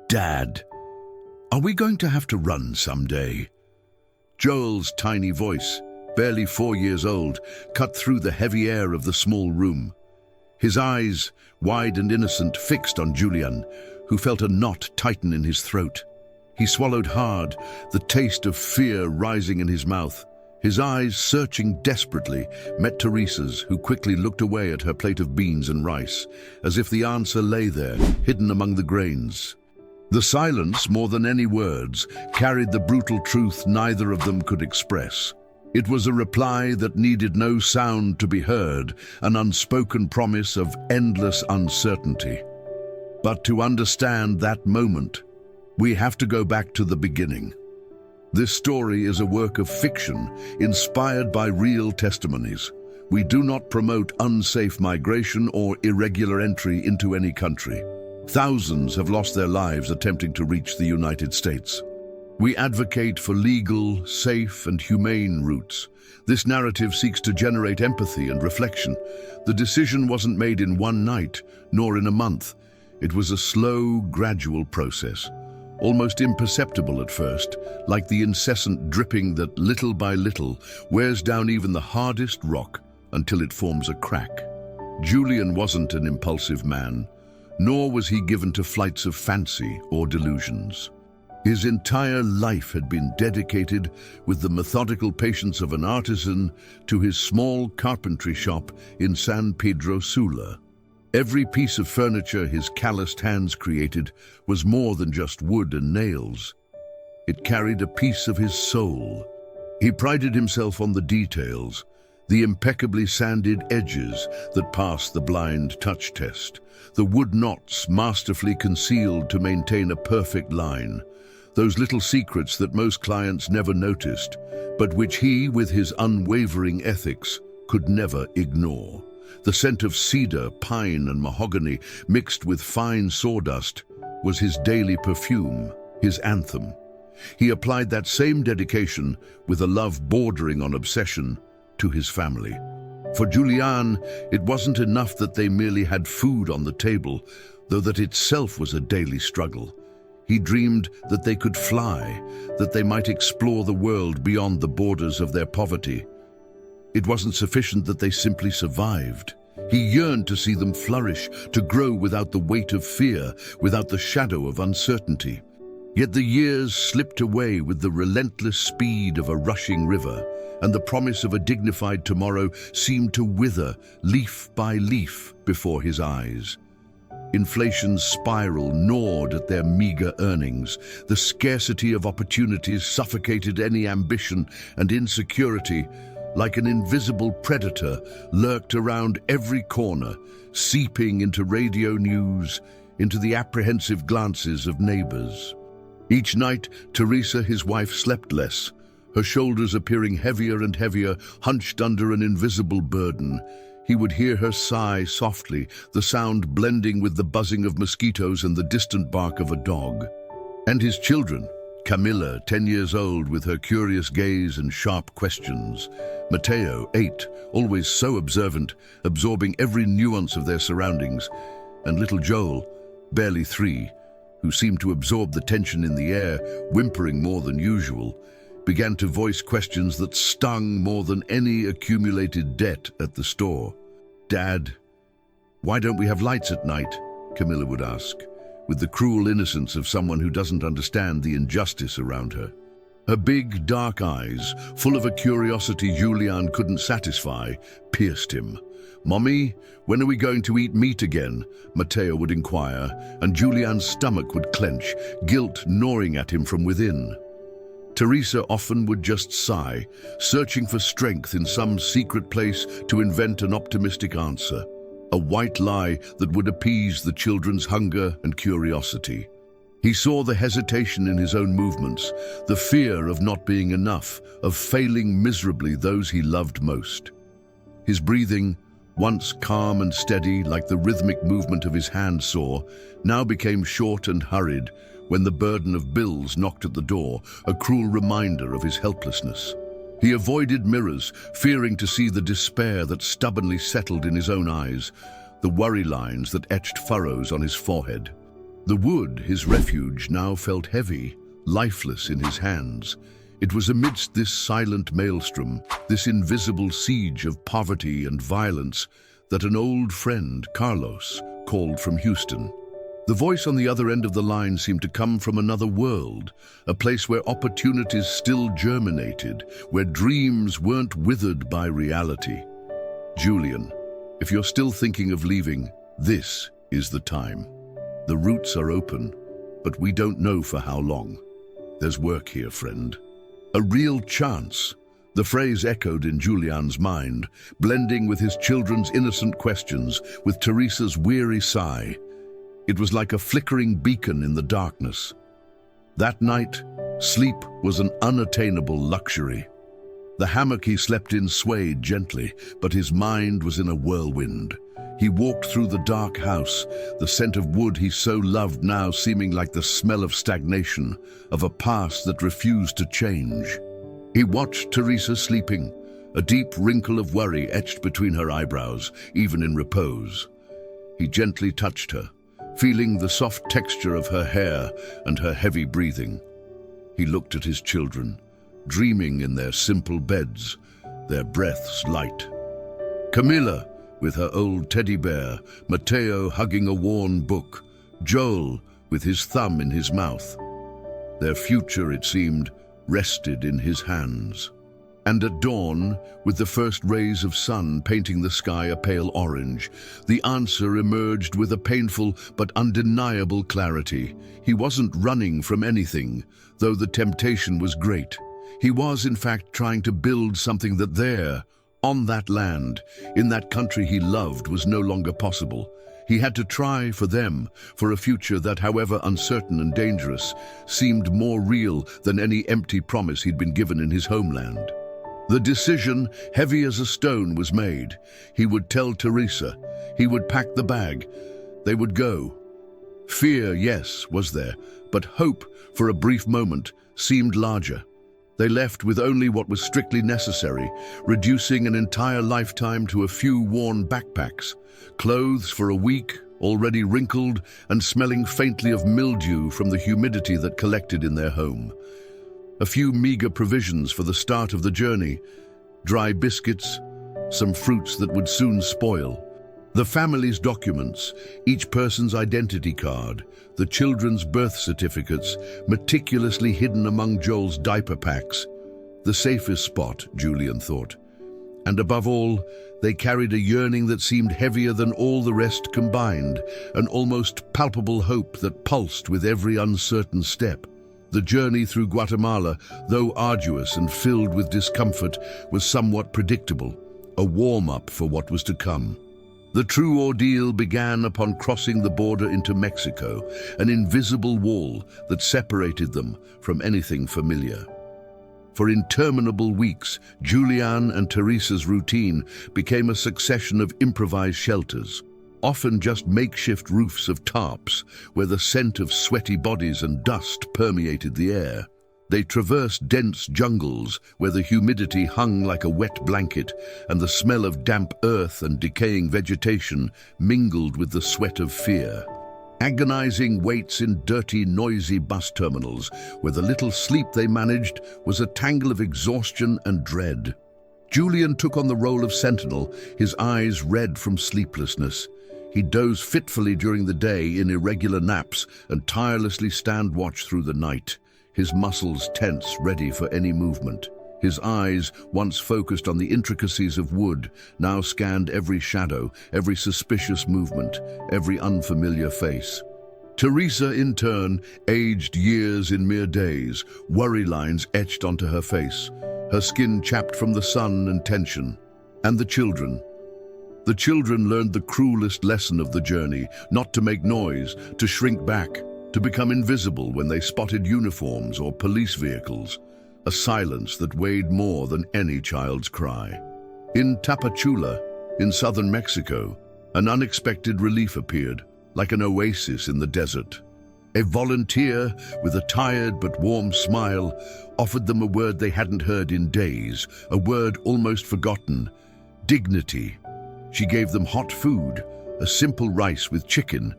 "Dad, are we going to have to run someday?" Joel's tiny voice, barely 4 years old, cut through the heavy air of the small room. His eyes, wide and innocent, fixed on Julián, who felt a knot tighten in his throat. He swallowed hard, the taste of fear rising in his mouth. His eyes, searching desperately, met Teresa's, who quickly looked away at her plate of beans and rice, as if the answer lay there, hidden among the grains. The silence, more than any words, carried the brutal truth neither of them could express. It was a reply that needed no sound to be heard, an unspoken promise of endless uncertainty. But to understand that moment, we have to go back to the beginning. This story is a work of fiction inspired by real testimonies. We do not promote unsafe migration or irregular entry into any country. Thousands have lost their lives attempting to reach the United States. We advocate for legal, safe, and humane routes. This narrative seeks to generate empathy and reflection. The decision wasn't made in one night, nor in a month. It was a slow, gradual process, almost imperceptible at first, like the incessant dripping that little by little wears down even the hardest rock until it forms a crack. Julián wasn't an impulsive man, nor was he given to flights of fancy or delusions. His entire life had been dedicated, with the methodical patience of an artisan, to his small carpentry shop in San Pedro Sula. Every piece of furniture his calloused hands created was more than just wood and nails. It carried a piece of his soul. He prided himself on the details, the impeccably sanded edges that passed the blind touch test, the wood knots masterfully concealed to maintain a perfect line, those little secrets that most clients never noticed, but which he, with his unwavering ethics, could never ignore. The scent of cedar, pine, and mahogany, mixed with fine sawdust, was his daily perfume, his anthem. He applied that same dedication, with a love bordering on obsession, to his family. For Julián, it wasn't enough that they merely had food on the table, though that itself was a daily struggle. He dreamed that they could fly, that they might explore the world beyond the borders of their poverty. It wasn't sufficient that they simply survived. He yearned to see them flourish, to grow without the weight of fear, without the shadow of uncertainty. Yet the years slipped away with the relentless speed of a rushing river, and the promise of a dignified tomorrow seemed to wither leaf by leaf before his eyes. Inflation's spiral gnawed at their meager earnings. The scarcity of opportunities suffocated any ambition, and insecurity, like an invisible predator, lurked around every corner, seeping into radio news, into the apprehensive glances of neighbors. Each night, Teresa, his wife, slept less, her shoulders appearing heavier and heavier, hunched under an invisible burden. He would hear her sigh softly, the sound blending with the buzzing of mosquitoes and the distant bark of a dog. And his children, Camila, 10 years old, with her curious gaze and sharp questions. Mateo, 8, always so observant, absorbing every nuance of their surroundings. And little Joel, barely 3, who seemed to absorb the tension in the air, whimpering more than usual, began to voice questions that stung more than any accumulated debt at the store. "Dad, why don't we have lights at night?" Camila would ask, with the cruel innocence of someone who doesn't understand the injustice around her. Her big, dark eyes, full of a curiosity Julián couldn't satisfy, pierced him. "Mommy, when are we going to eat meat again?" Mateo would inquire, and Julián's stomach would clench, guilt gnawing at him from within. Teresa often would just sigh, searching for strength in some secret place to invent an optimistic answer, a white lie that would appease the children's hunger and curiosity. He saw the hesitation in his own movements, the fear of not being enough, of failing miserably those he loved most. His breathing, once calm and steady like the rhythmic movement of his handsaw, now became short and hurried, when the burden of bills knocked at the door, a cruel reminder of his helplessness. He avoided mirrors, fearing to see the despair that stubbornly settled in his own eyes, the worry lines that etched furrows on his forehead. The wood, his refuge, now felt heavy, lifeless in his hands. It was amidst this silent maelstrom, this invisible siege of poverty and violence, that an old friend, Carlos, called from Houston. The voice on the other end of the line seemed to come from another world, a place where opportunities still germinated, where dreams weren't withered by reality. Julian, if you're still thinking of leaving, this is the time. The routes are open, but we don't know for how long. There's work here, friend. A real chance. The phrase echoed in Julián's mind, blending with his children's innocent questions, with Teresa's weary sigh. It was like a flickering beacon in the darkness. That night, sleep was an unattainable luxury. The hammock he slept in swayed gently, but his mind was in a whirlwind. He walked through the dark house, the scent of wood he so loved now seeming like the smell of stagnation, of a past that refused to change. He watched Teresa sleeping, a deep wrinkle of worry etched between her eyebrows, even in repose. He gently touched her, feeling the soft texture of her hair and her heavy breathing. He looked at his children, dreaming in their simple beds, their breaths light. Camila, with her old teddy bear, Mateo hugging a worn book, Joel with his thumb in his mouth. Their future, it seemed, rested in his hands. And at dawn, with the first rays of sun painting the sky a pale orange, the answer emerged with a painful but undeniable clarity. He wasn't running from anything, though the temptation was great. He was, in fact, trying to build something that there, on that land, in that country he loved, was no longer possible. He had to try for them, for a future that, however uncertain and dangerous, seemed more real than any empty promise he'd been given in his homeland. The decision, heavy as a stone, was made. He would tell Teresa. He would pack the bag. They would go. Fear, yes, was there, but hope, for a brief moment, seemed larger. They left with only what was strictly necessary, reducing an entire lifetime to a few worn backpacks, clothes for a week, already wrinkled and smelling faintly of mildew from the humidity that collected in their home. A few meager provisions for the start of the journey, dry biscuits, some fruits that would soon spoil. The family's documents, each person's identity card, the children's birth certificates, meticulously hidden among Joel's diaper packs. The safest spot, Julián thought. And above all, they carried a yearning that seemed heavier than all the rest combined, an almost palpable hope that pulsed with every uncertain step. The journey through Guatemala, though arduous and filled with discomfort, was somewhat predictable, a warm-up for what was to come. The true ordeal began upon crossing the border into Mexico, an invisible wall that separated them from anything familiar. For interminable weeks, Julián and Teresa's routine became a succession of improvised shelters, often just makeshift roofs of tarps where the scent of sweaty bodies and dust permeated the air. They traversed dense jungles where the humidity hung like a wet blanket and the smell of damp earth and decaying vegetation mingled with the sweat of fear. Agonizing waits in dirty, noisy bus terminals where the little sleep they managed was a tangle of exhaustion and dread. Julián took on the role of sentinel, his eyes red from sleeplessness. He'd doze fitfully during the day in irregular naps and tirelessly stand watch through the night, his muscles tense, ready for any movement. His eyes, once focused on the intricacies of wood, now scanned every shadow, every suspicious movement, every unfamiliar face. Teresa, in turn, aged years in mere days, worry lines etched onto her face, her skin chapped from the sun and tension. And the children. The children learned the cruelest lesson of the journey, not to make noise, to shrink back, to become invisible when they spotted uniforms or police vehicles, a silence that weighed more than any child's cry. In Tapachula, in southern Mexico, an unexpected relief appeared, like an oasis in the desert. A volunteer, with a tired but warm smile, offered them a word they hadn't heard in days, a word almost forgotten: dignity. She gave them hot food, a simple rice with chicken,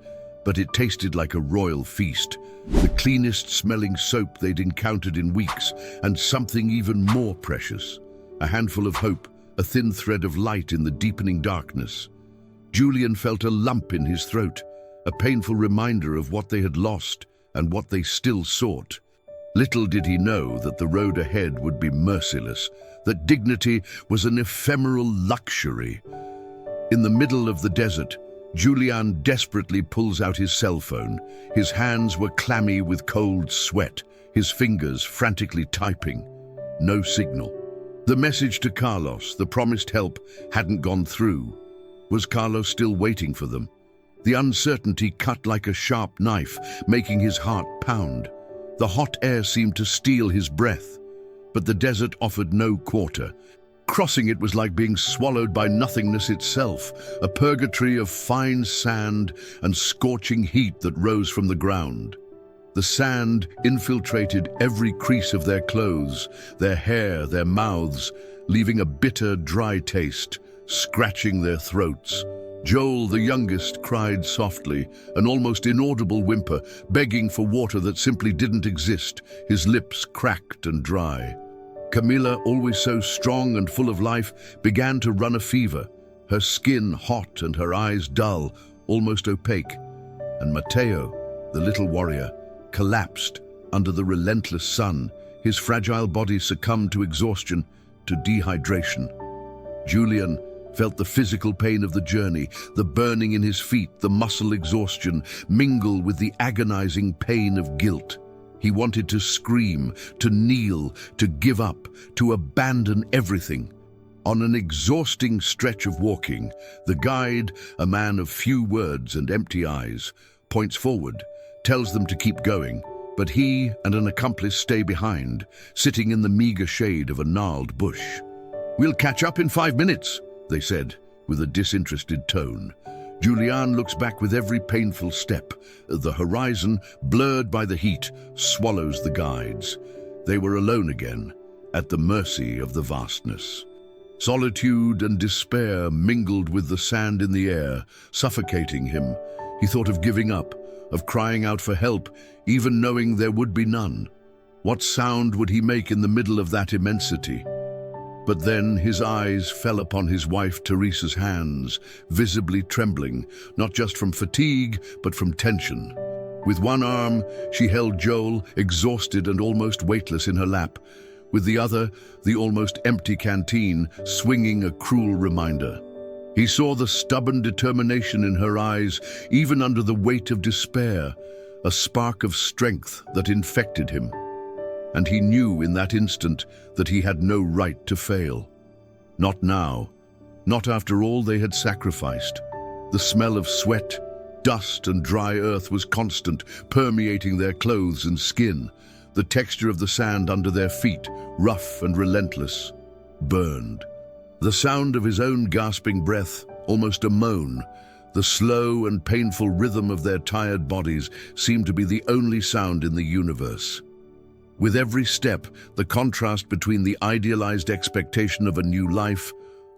but it tasted like a royal feast, the cleanest smelling soap they'd encountered in weeks, and something even more precious, a handful of hope, a thin thread of light in the deepening darkness. Julián felt a lump in his throat, a painful reminder of what they had lost and what they still sought. Little did he know that the road ahead would be merciless, that dignity was an ephemeral luxury. In the middle of the desert, Julián desperately pulls out his cell phone. His hands were clammy with cold sweat, his fingers frantically typing. No signal. The message to Carlos, the promised help, hadn't gone through. Was Carlos still waiting for them? The uncertainty cut like a sharp knife, making his heart pound. The hot air seemed to steal his breath, but the desert offered no quarter. Crossing it was like being swallowed by nothingness itself, a purgatory of fine sand and scorching heat that rose from the ground. The sand infiltrated every crease of their clothes, their hair, their mouths, leaving a bitter, dry taste, scratching their throats. Joel, the youngest, cried softly, an almost inaudible whimper, begging for water that simply didn't exist, his lips cracked and dry. Camila, always so strong and full of life, began to run a fever, her skin hot and her eyes dull, almost opaque. And Mateo, the little warrior, collapsed under the relentless sun. His fragile body succumbed to exhaustion, to dehydration. Julián felt the physical pain of the journey, the burning in his feet, the muscle exhaustion, mingle with the agonizing pain of guilt. He wanted to scream, to kneel, to give up, to abandon everything. On an exhausting stretch of walking, the guide, a man of few words and empty eyes, points forward, tells them to keep going, but he and an accomplice stay behind, sitting in the meager shade of a gnarled bush. "We'll catch up in 5 minutes," they said, with a disinterested tone. Julián looks back with every painful step. The horizon, blurred by the heat, swallows the guides. They were alone again, at the mercy of the vastness. Solitude and despair mingled with the sand in the air, suffocating him. He thought of giving up, of crying out for help, even knowing there would be none. What sound would he make in the middle of that immensity? But then his eyes fell upon his wife Teresa's hands, visibly trembling, not just from fatigue, but from tension. With one arm, she held Joel, exhausted and almost weightless, in her lap. With the other, the almost empty canteen, swinging a cruel reminder. He saw the stubborn determination in her eyes, even under the weight of despair, a spark of strength that infected him. And he knew in that instant that he had no right to fail. Not now, not after all they had sacrificed. The smell of sweat, dust and dry earth was constant, permeating their clothes and skin. The texture of the sand under their feet, rough and relentless, burned. The sound of his own gasping breath, almost a moan, the slow and painful rhythm of their tired bodies seemed to be the only sound in the universe. With every step, the contrast between the idealized expectation of a new life,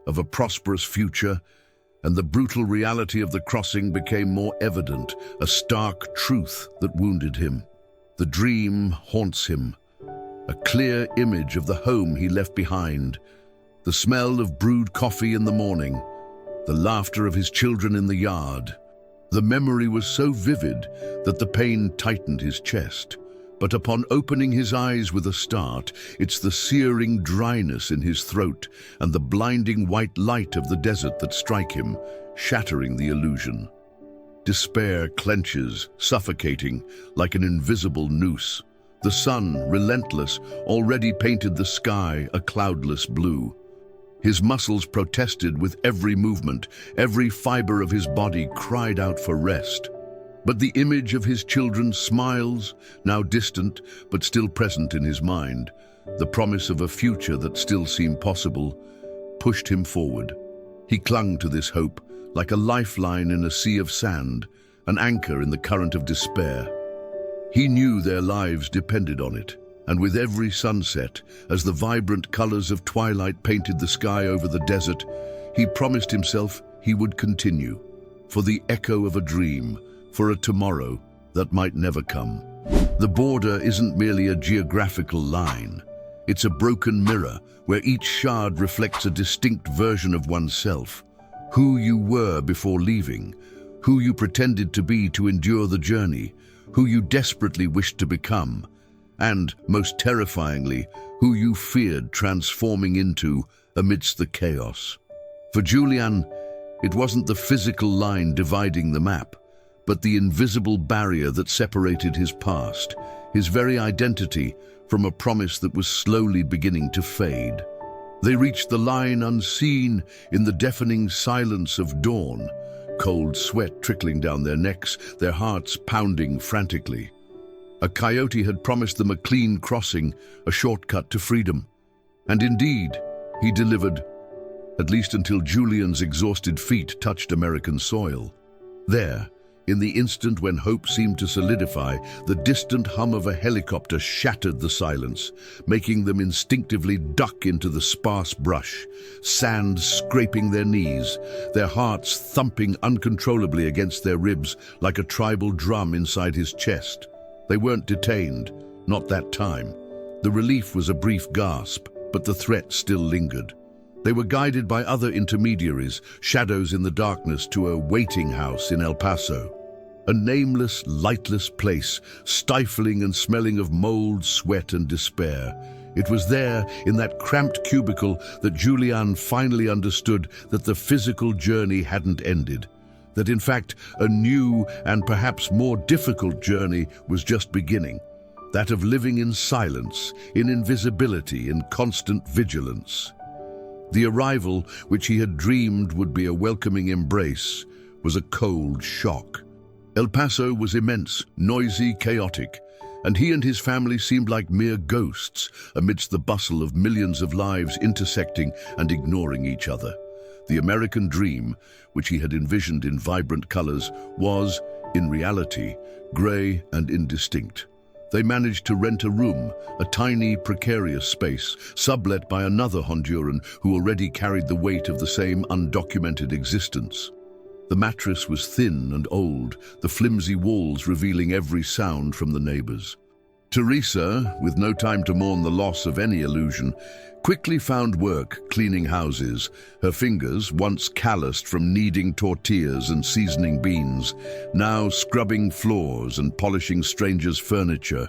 of a prosperous future, and the brutal reality of the crossing became more evident, a stark truth that wounded him. The dream haunts him, a clear image of the home he left behind, the smell of brewed coffee in the morning, the laughter of his children in the yard. The memory was so vivid that the pain tightened his chest. But upon opening his eyes with a start, it's the searing dryness in his throat and the blinding white light of the desert that strike him, shattering the illusion. Despair clenches, suffocating, like an invisible noose. The sun, relentless, already painted the sky a cloudless blue. His muscles protested with every movement, every fiber of his body cried out for rest. But the image of his children's smiles, now distant but still present in his mind, the promise of a future that still seemed possible, pushed him forward. He clung to this hope like a lifeline in a sea of sand, an anchor in the current of despair. He knew their lives depended on it, and with every sunset, as the vibrant colors of twilight painted the sky over the desert, he promised himself he would continue. For the echo of a dream, for a tomorrow that might never come. The border isn't merely a geographical line. It's a broken mirror where each shard reflects a distinct version of oneself. Who you were before leaving, who you pretended to be to endure the journey, who you desperately wished to become, and, most terrifyingly, who you feared transforming into amidst the chaos. For Julián, it wasn't the physical line dividing the map, but the invisible barrier that separated his past, his very identity, from a promise that was slowly beginning to fade. They reached the line unseen in the deafening silence of dawn, cold sweat trickling down their necks, their hearts pounding frantically. A coyote had promised them a clean crossing, a shortcut to freedom. And indeed, he delivered, at least until Julián's exhausted feet touched American soil. There, in the instant when hope seemed to solidify, the distant hum of a helicopter shattered the silence, making them instinctively duck into the sparse brush, sand scraping their knees, their hearts thumping uncontrollably against their ribs like a tribal drum inside his chest. They weren't detained, not that time. The relief was a brief gasp, but the threat still lingered. They were guided by other intermediaries, shadows in the darkness, to a waiting house in El Paso. A nameless, lightless place, stifling and smelling of mold, sweat, and despair. It was there, in that cramped cubicle, that Julián finally understood that the physical journey hadn't ended. That in fact, a new and perhaps more difficult journey was just beginning. That of living in silence, in invisibility, in constant vigilance. The arrival, which he had dreamed would be a welcoming embrace, was a cold shock. El Paso was immense, noisy, chaotic, and he and his family seemed like mere ghosts amidst the bustle of millions of lives intersecting and ignoring each other. The American dream, which he had envisioned in vibrant colors, was, in reality, gray and indistinct. They managed to rent a room, a tiny, precarious space, sublet by another Honduran who already carried the weight of the same undocumented existence. The mattress was thin and old, the flimsy walls revealing every sound from the neighbors. Teresa, with no time to mourn the loss of any illusion, quickly found work cleaning houses, her fingers, once calloused from kneading tortillas and seasoning beans, now scrubbing floors and polishing strangers' furniture,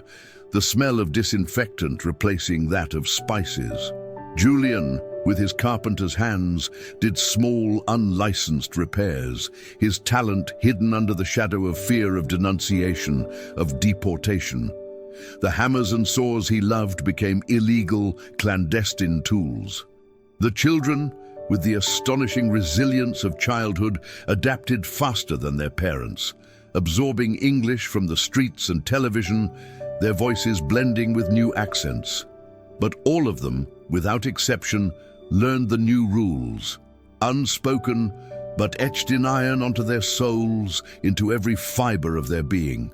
the smell of disinfectant replacing that of spices. Julián, with his carpenter's hands, did small, unlicensed repairs, his talent hidden under the shadow of fear of denunciation, of deportation. The hammers and saws he loved became illegal, clandestine tools. The children, with the astonishing resilience of childhood, adapted faster than their parents, absorbing English from the streets and television, their voices blending with new accents. But all of them, without exception, learned the new rules, unspoken but etched in iron onto their souls, into every fiber of their being.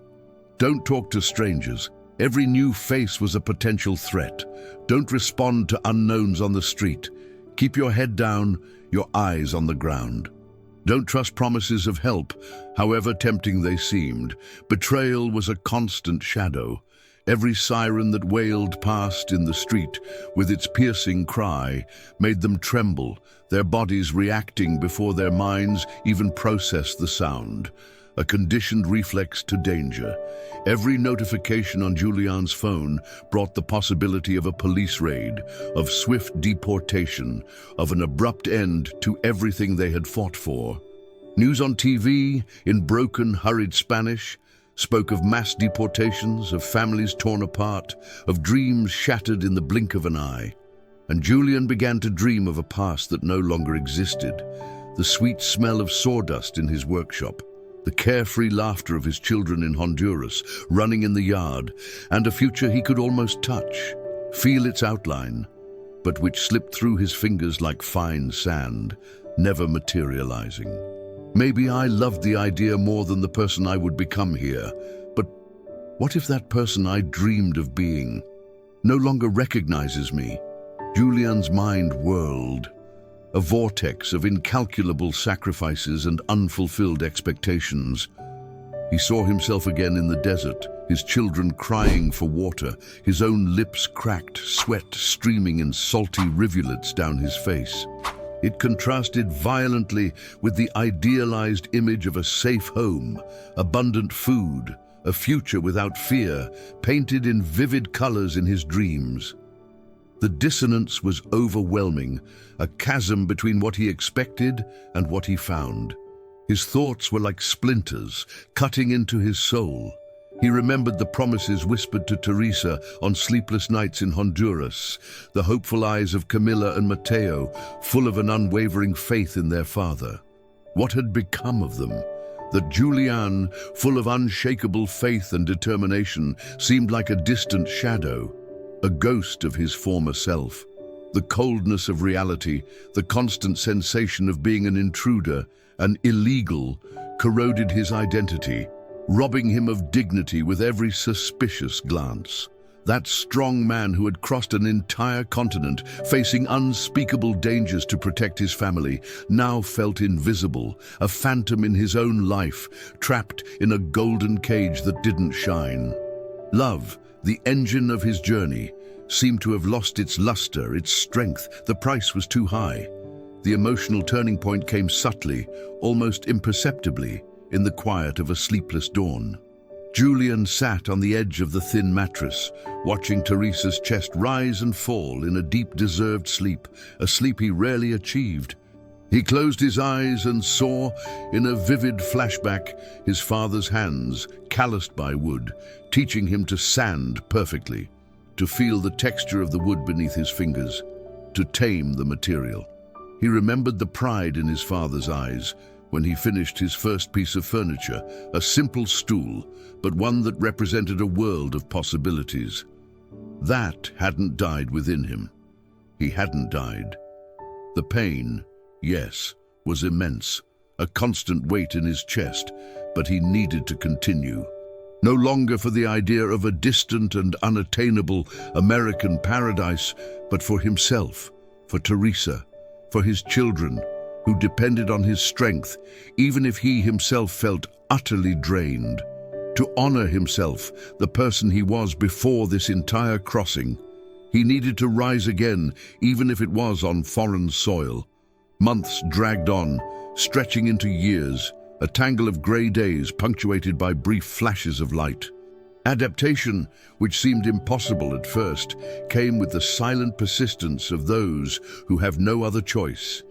Don't talk to strangers. Every new face was a potential threat. Don't respond to unknowns on the street. Keep your head down, your eyes on the ground. Don't trust promises of help, however tempting they seemed. Betrayal was a constant shadow. Every siren that wailed past in the street with its piercing cry made them tremble, their bodies reacting before their minds even processed the sound. A conditioned reflex to danger. Every notification on Julián's phone brought the possibility of a police raid, of swift deportation, of an abrupt end to everything they had fought for. News on TV, in broken, hurried Spanish, spoke of mass deportations, of families torn apart, of dreams shattered in the blink of an eye. And Julián began to dream of a past that no longer existed, the sweet smell of sawdust in his workshop, the carefree laughter of his children in Honduras, running in the yard, and a future he could almost touch, feel its outline, but which slipped through his fingers like fine sand, never materializing. Maybe I loved the idea more than the person I would become here, but what if that person I dreamed of being no longer recognizes me? Julián's mind whirled, a vortex of incalculable sacrifices and unfulfilled expectations. He saw himself again in the desert, his children crying for water, his own lips cracked, sweat streaming in salty rivulets down his face. It contrasted violently with the idealized image of a safe home, abundant food, a future without fear, painted in vivid colors in his dreams. The dissonance was overwhelming, a chasm between what he expected and what he found. His thoughts were like splinters, cutting into his soul. He remembered the promises whispered to Teresa on sleepless nights in Honduras, the hopeful eyes of Camilla and Mateo, full of an unwavering faith in their father. What had become of them? That Julián, full of unshakable faith and determination, seemed like a distant shadow, a ghost of his former self. The coldness of reality, the constant sensation of being an intruder, an illegal, corroded his identity, robbing him of dignity with every suspicious glance. That strong man who had crossed an entire continent, facing unspeakable dangers to protect his family, now felt invisible, a phantom in his own life, trapped in a golden cage that didn't shine. Love, the engine of his journey, seemed to have lost its luster, its strength. The price was too high. The emotional turning point came subtly, almost imperceptibly, in the quiet of a sleepless dawn. Julián sat on the edge of the thin mattress, watching Teresa's chest rise and fall in a deep, deserved sleep, a sleep he rarely achieved. He closed his eyes and saw, in a vivid flashback, his father's hands, calloused by wood, teaching him to sand perfectly, to feel the texture of the wood beneath his fingers, to tame the material. He remembered the pride in his father's eyes when he finished his first piece of furniture, a simple stool, but one that represented a world of possibilities. That hadn't died within him. He hadn't died. The pain, yes, was immense, a constant weight in his chest, but he needed to continue. No longer for the idea of a distant and unattainable American paradise, but for himself, for Teresa, for his children, who depended on his strength, even if he himself felt utterly drained. To honor himself, the person he was before this entire crossing, he needed to rise again, even if it was on foreign soil. Months dragged on, stretching into years, a tangle of grey days punctuated by brief flashes of light. Adaptation, which seemed impossible at first, came with the silent persistence of those who have no other choice,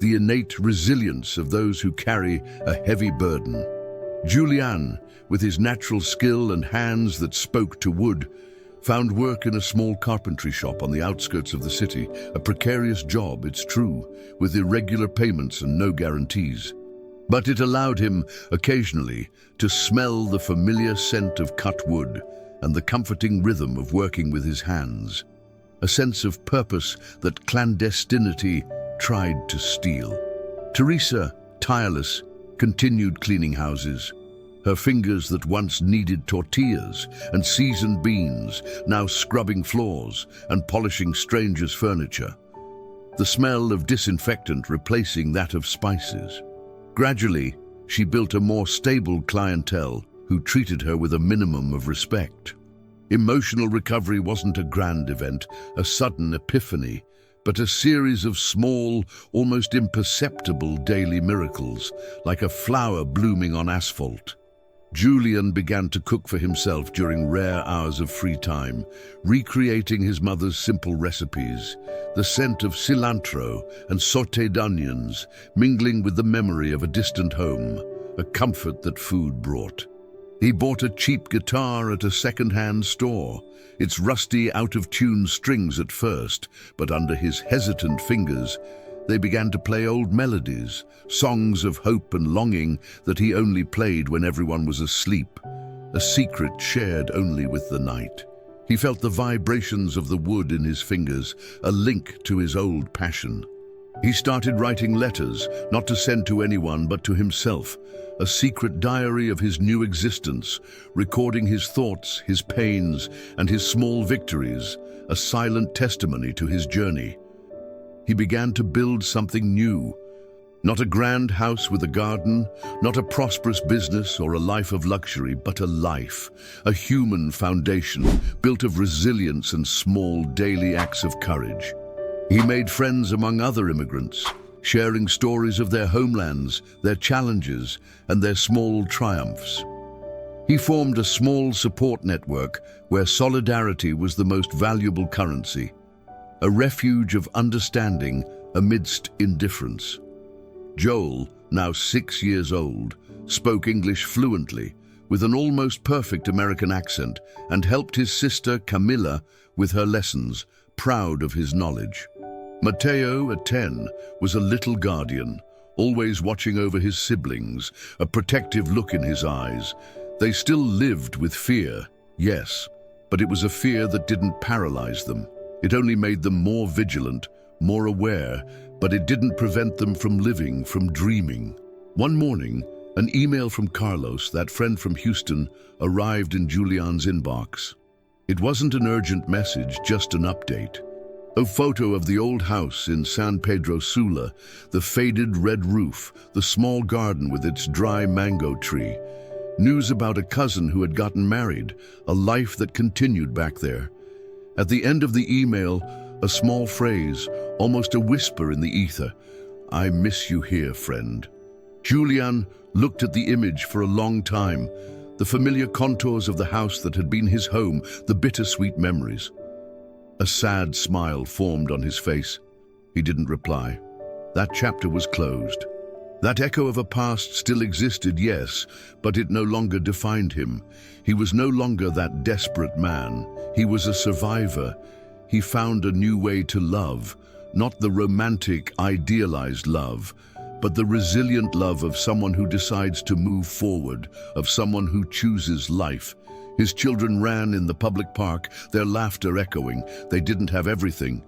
the innate resilience of those who carry a heavy burden. Julián, with his natural skill and hands that spoke to wood, found work in a small carpentry shop on the outskirts of the city, a precarious job, it's true, with irregular payments and no guarantees. But it allowed him, occasionally, to smell the familiar scent of cut wood and the comforting rhythm of working with his hands, a sense of purpose that clandestinity tried to steal. Teresa, tireless, continued cleaning houses. Her fingers that once kneaded tortillas and seasoned beans, now scrubbing floors and polishing strangers' furniture. The smell of disinfectant replacing that of spices. Gradually, she built a more stable clientele who treated her with a minimum of respect. Emotional recovery wasn't a grand event, a sudden epiphany, but a series of small, almost imperceptible daily miracles, like a flower blooming on asphalt. Julián began to cook for himself during rare hours of free time, recreating his mother's simple recipes, the scent of cilantro and sautéed onions mingling with the memory of a distant home, a comfort that food brought. He bought a cheap guitar at a second-hand store, its rusty, out-of-tune strings at first, but under his hesitant fingers, they began to play old melodies, songs of hope and longing that he only played when everyone was asleep, a secret shared only with the night. He felt the vibrations of the wood in his fingers, a link to his old passion. He started writing letters, not to send to anyone but to himself, a secret diary of his new existence, recording his thoughts, his pains, and his small victories, a silent testimony to his journey. He began to build something new, Not a grand house with a garden, not a prosperous business or a life of luxury, but a life, a human foundation built of resilience and small daily acts of courage. He made friends among other immigrants, sharing stories of their homelands, their challenges, and their small triumphs. He formed a small support network where solidarity was the most valuable currency, a refuge of understanding amidst indifference. Joel, now 6 years old, spoke English fluently, with an almost perfect American accent, and helped his sister Camilla with her lessons, proud of his knowledge. Mateo, at 10, was a little guardian, always watching over his siblings, a protective look in his eyes. They still lived with fear, yes, but it was a fear that didn't paralyze them. It only made them more vigilant, more aware, but it didn't prevent them from living, from dreaming. One morning, an email from Carlos, that friend from Houston, arrived in Julián's inbox. It wasn't an urgent message, just an update. A photo of the old house in San Pedro Sula, the faded red roof, the small garden with its dry mango tree. News about a cousin who had gotten married, a life that continued back there. At the end of the email, a small phrase, almost a whisper in the ether. "I miss you here, friend." Julián looked at the image for a long time, the familiar contours of the house that had been his home, the bittersweet memories. A sad smile formed on his face. He didn't reply. That chapter was closed. That echo of a past still existed, yes, but it no longer defined him. He was no longer that desperate man. He was a survivor. He found a new way to love, not the romantic, idealized love, but the resilient love of someone who decides to move forward, of someone who chooses life. His children ran in the public park, their laughter echoing. They didn't have everything,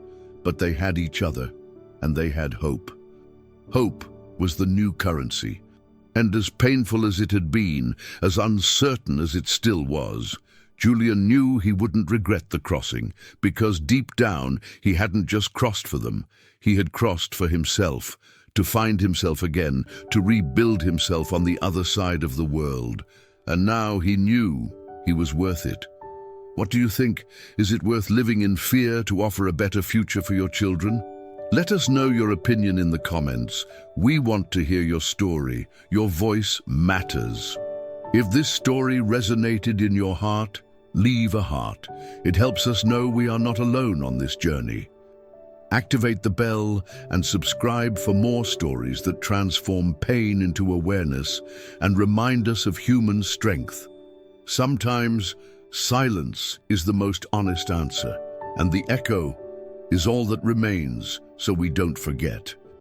but they had each other, and they had hope. Hope was the new currency, and as painful as it had been, as uncertain as it still was, Julián knew he wouldn't regret the crossing, because deep down he hadn't just crossed for them, he had crossed for himself, to find himself again, to rebuild himself on the other side of the world. And now he knew he was worth it. What do you think? Is it worth living in fear to offer a better future for your children? Let us know your opinion in the comments. We want to hear your story. Your voice matters. If this story resonated in your heart, leave a heart. It helps us know we are not alone on this journey. Activate the bell and subscribe for more stories that transform pain into awareness and remind us of human strength. Sometimes, silence is the most honest answer, and the echo is all that remains, so we don't forget.